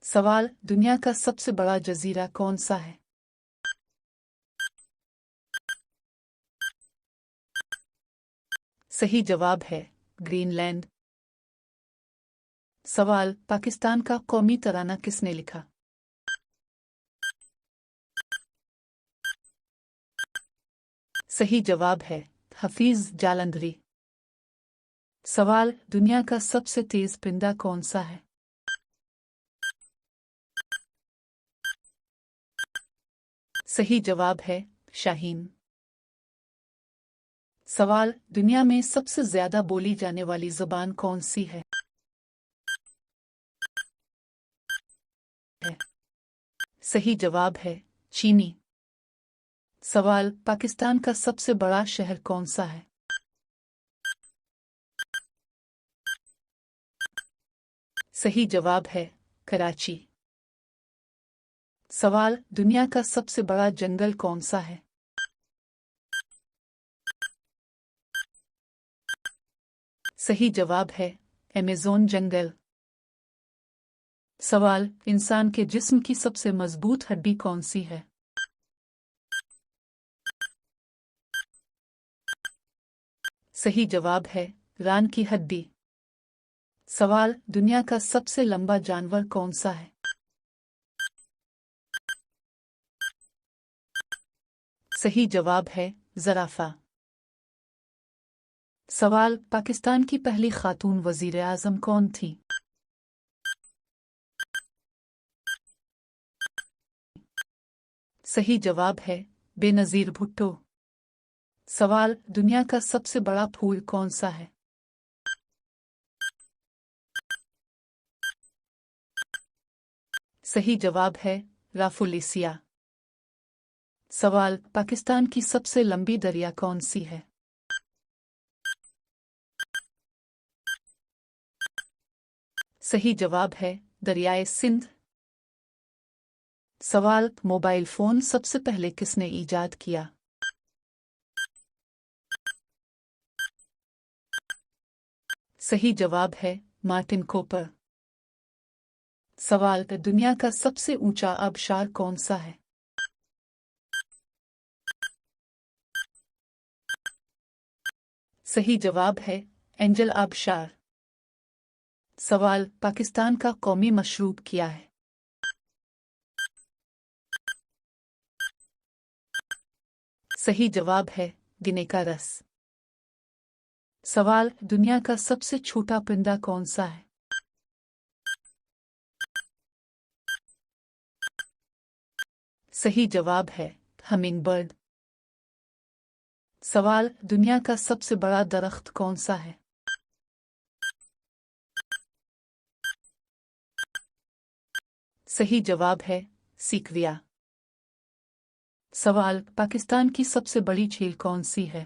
सवाल, दुनिया का सबसे बड़ा जजीरा कौन सा है? सही जवाब है ग्रीनलैंड। सवाल, पाकिस्तान का कौमी तराना किसने लिखा? सही जवाब है हफीज जालंधरी। सवाल, दुनिया का सबसे तेज परिंदा कौन सा है? सही जवाब है शाहीन। सवाल, दुनिया में सबसे ज्यादा बोली जाने वाली जुबान कौन सी है? सही जवाब है चीनी। सवाल, पाकिस्तान का सबसे बड़ा शहर कौन सा है? सही जवाब है कराची। सवाल, दुनिया का सबसे बड़ा जंगल कौन सा है? सही जवाब है अमेज़न जंगल। सवाल, इंसान के जिस्म की सबसे मजबूत हड्डी कौन सी है? सही जवाब है रान की हड्डी। सवाल, दुनिया का सबसे लंबा जानवर कौन सा है? सही जवाब है ज़राफ़ा। सवाल, पाकिस्तान की पहली खातून वजीर आज़म कौन थी? सही जवाब है बेनज़ीर भुट्टो। सवाल, दुनिया का सबसे बड़ा फूल कौन सा है? सही जवाब है राफुलिसिया। सवाल, पाकिस्तान की सबसे लंबी दरिया कौन सी है? सही जवाब है दरियाए सिंध। सवाल, मोबाइल फोन सबसे पहले किसने इजाद किया? सही जवाब है मार्टिन कूपर। सवाल, दुनिया का सबसे ऊंचा आबशार कौन सा है? सही जवाब है एंजल आबशार। सवाल, पाकिस्तान का कौमी मशरूब क्या है? सही जवाब है गिने का रस। सवाल, दुनिया का सबसे छोटा परिंदा कौन सा है? सही जवाब है हमिंगबर्ड। सवाल, दुनिया का सबसे बड़ा दरख्त कौन सा है? सही जवाब है सीक्विया। सवाल, पाकिस्तान की सबसे बड़ी झील कौन सी है?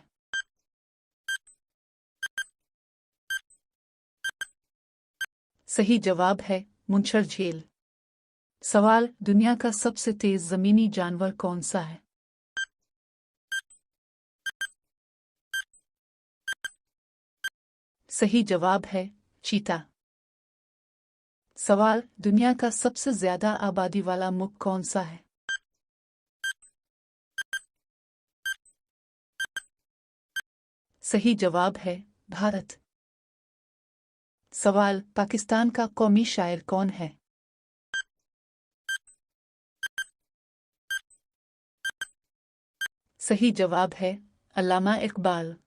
सही जवाब है मुंशर झील। सवाल, दुनिया का सबसे तेज जमीनी जानवर कौन सा है? सही जवाब है चीता। सवाल, दुनिया का सबसे ज्यादा आबादी वाला मुल्क कौन सा है? सही जवाब है भारत। सवाल, पाकिस्तान का कौमी शायर कौन है? सही जवाब है अल्लामा इकबाल।